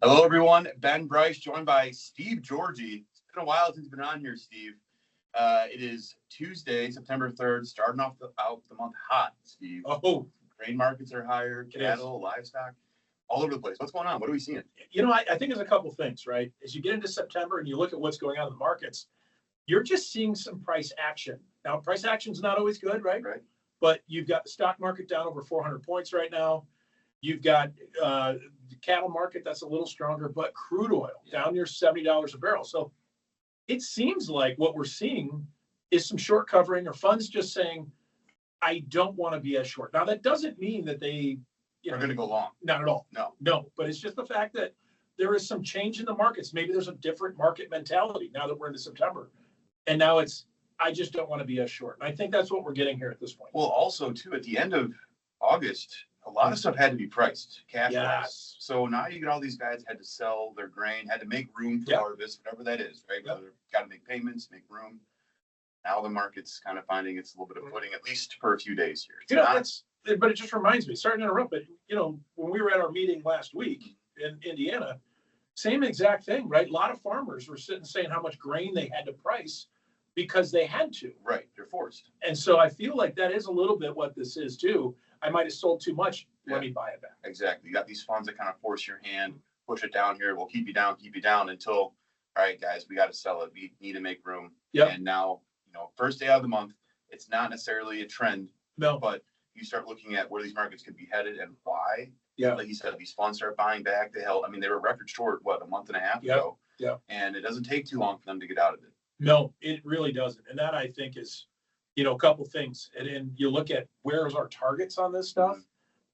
Hello, everyone. Ben Bryce, joined by Steve Georgie. It's been a while since you've been on here, Steve. It is Tuesday, September 3rd, starting off out the month hot, Steve. Oh, Grain markets are higher, cattle, livestock, all over the place. What's going on? What are we seeing? I think there's a couple things, right? As you get into September and you look at what's going on in the markets, you're just seeing some price action. Now, price action is not always good, right? Right. But you've got the stock market down over 400 points right now. You've got the cattle market that's a little stronger, but crude oil down near $70 a barrel. So it seems like what we're seeing is some short covering or funds just saying, I don't want to be as short. Now, that doesn't mean that they We're going to go long. Not at all. No. But it's just the fact that there is some change in the markets. Maybe there's a different market mentality now that we're into September. And now I just don't want to be as short. And I think that's what we're getting here at this point. Well, also, too, at the end of August, a lot of stuff had to be priced cash-wise. Yes. So now you get all these guys had to sell their grain, had to make room for harvest, whatever that is, right? Yep. Got to make payments, make room. Now the market's kind of finding its a little bit of footing, at least for a few days here. But it just reminds me, sorry to interrupt, but when we were at our meeting last week in Indiana, same exact thing, right? A lot of farmers were sitting saying how much grain they had to price because they had to. Right, they're forced. And so I feel like that is a little bit what this is too. I might have sold too much. Let me buy it back. Exactly. You got these funds that kind of force your hand, push it down here. We'll keep you down until, all right, guys, we got to sell it. We need to make room. Yep. And now, first day out of the month, it's not necessarily a trend. No. But you start looking at where these markets could be headed and why. Yeah. Like you said, these funds start buying back. They were record short, a month and a half ago? Yeah. And it doesn't take too long for them to get out of it. No, it really doesn't. And that I think is, a couple things. And you look at where's our targets on this stuff.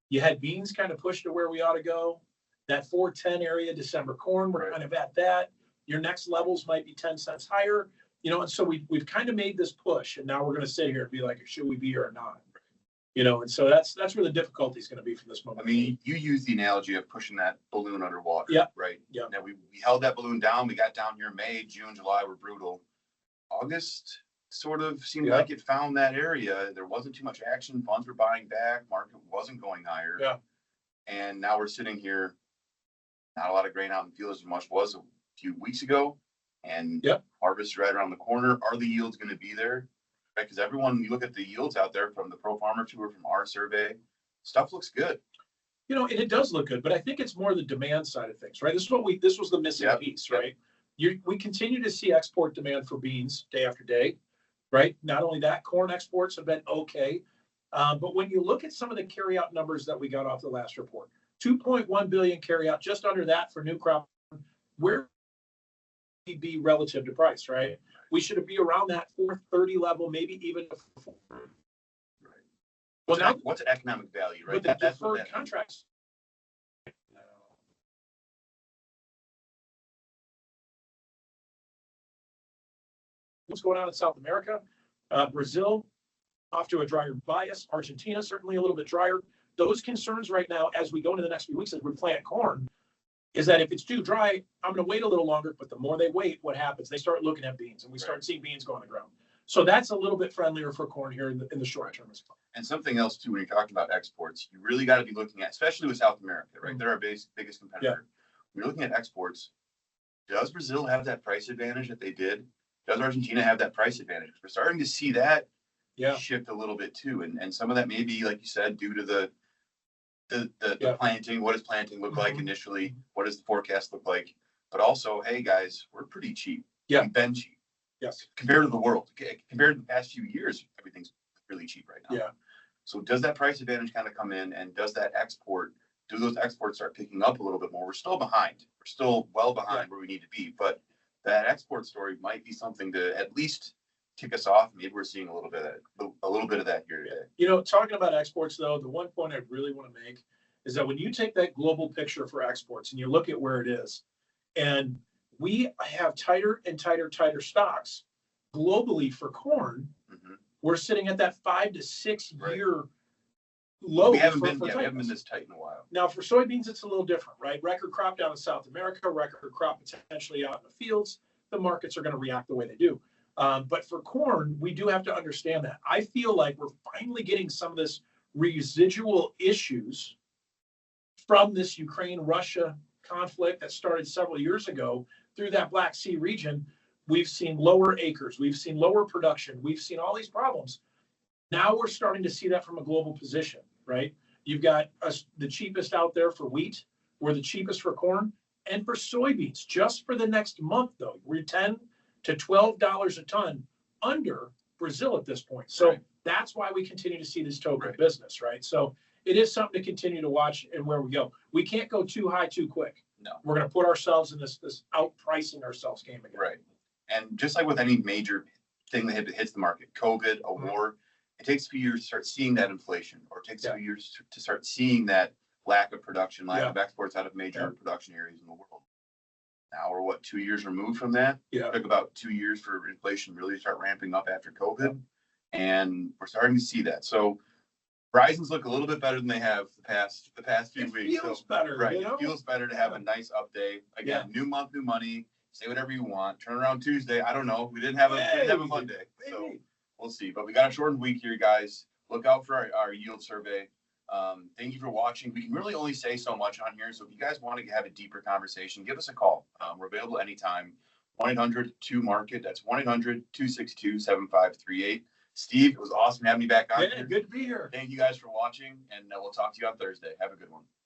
You had beans kind of pushed to where we ought to go. That 410 area, December corn, we're kind of at that. Your next levels might be 10 cents higher, and so we've kind of made this push, and now we're going to sit here and be like, should we be here or not? And so that's where the difficulty is going to be from this moment. I mean, you use the analogy of pushing that balloon underwater, right? Yeah. Now we held that balloon down. We got down here May, June, July were brutal. August sort of seemed like it found that area. There wasn't too much action. Funds were buying back. Market wasn't going higher. Yeah. And now we're sitting here. Not a lot of grain out in the field as much was a few weeks ago. And harvest is right around the corner. Are the yields going to be there? Right? Because you look at the yields out there from the Pro Farmer Tour, from our survey, stuff looks good. And it does look good, but I think it's more the demand side of things, right? This was the missing piece, right? We continue to see export demand for beans day after day, right? Not only that, corn exports have been okay. But when you look at some of the carryout numbers that we got off the last report, 2.1 billion carryout, just under that for new crop, where we be relative to price, right? We should be around that 430 level, maybe even. Right. Well, now what's economic value, right? But the deferred contracts. What's going on in South America? Brazil, off to a drier bias. Argentina, certainly a little bit drier. Those concerns right now, as we go into the next few weeks, as we plant corn, is that if it's too dry, I'm going to wait a little longer. But the more they wait, what happens? They start looking at beans, and we start seeing beans go on the ground. So that's a little bit friendlier for corn here in the short term as well. And something else too, when you're talking about exports, you really got to be looking at, especially with South America, right? They're our biggest competitor. Yeah. When you're looking at exports, does Brazil have that price advantage that they did? Does Argentina have that price advantage? We're starting to see that shift a little bit too. And some of that may be, like you said, due to the planting. What does planting look like initially? What does the forecast look like? But also, hey guys, we're pretty cheap. Yeah. We've been cheap. Yes. Compared to the world. Compared to the past few years, everything's really cheap right now. Yeah. So does that price advantage kind of come in, and does that do those exports start picking up a little bit more? We're still behind. We're still well behind where we need to be, but that export story might be something to at least kick us off. Maybe we're seeing a little bit of that here today. Talking about exports though, the one point I really want to make is that when you take that global picture for exports and you look at where it is, and we have tighter and tighter stocks globally for corn. We're sitting at that 5 to 6 year low. We haven't been this tight in a while. Now for soybeans, it's a little different, right? Record crop down in South America, record crop potentially out in the fields. The markets are going to react the way they do. But for corn, we do have to understand that. I feel like we're finally getting some of this residual issues from this Ukraine-Russia conflict that started several years ago through that Black Sea region, we've seen lower acres, we've seen lower production, we've seen all these problems. Now we're starting to see that from a global position, right? You've got us, the cheapest out there for wheat, we're the cheapest for corn, and for soybeans. Just for the next month, though, we're $10 to $12 a ton under Brazil at this point. So Right. that's why we continue to see this token Right. business, right? So it is something to continue to watch and where we go. We can't go too high too quick. No. We're going to put ourselves in this outpricing ourselves game again. Right. And just like with any major thing that hits the market, COVID, a war, it takes a few years to start seeing that inflation, or it takes a few years to start seeing that lack of production, lack of exports out of major production areas in the world. Now we're 2 years removed from that. Yeah. It took about 2 years for inflation really to start ramping up after COVID. And we're starting to see that. So Horizons look a little bit better than they have the past few weeks. It feels So, better, right. you know? It feels better to have a nice update. Again, new month, new money. Say whatever you want. Turn around Tuesday. I don't know. We didn't have a Monday. So we'll see. But we got a shortened week here, guys. Look out for our yield survey. Thank you for watching. We can really only say so much on here. So if you guys want to have a deeper conversation, give us a call. We're available anytime. 1-800-2-MARKET. That's 1-800-262-7538. Steve, it was awesome having you back on here. Good to be here. Thank you guys for watching, and we'll talk to you on Thursday. Have a good one.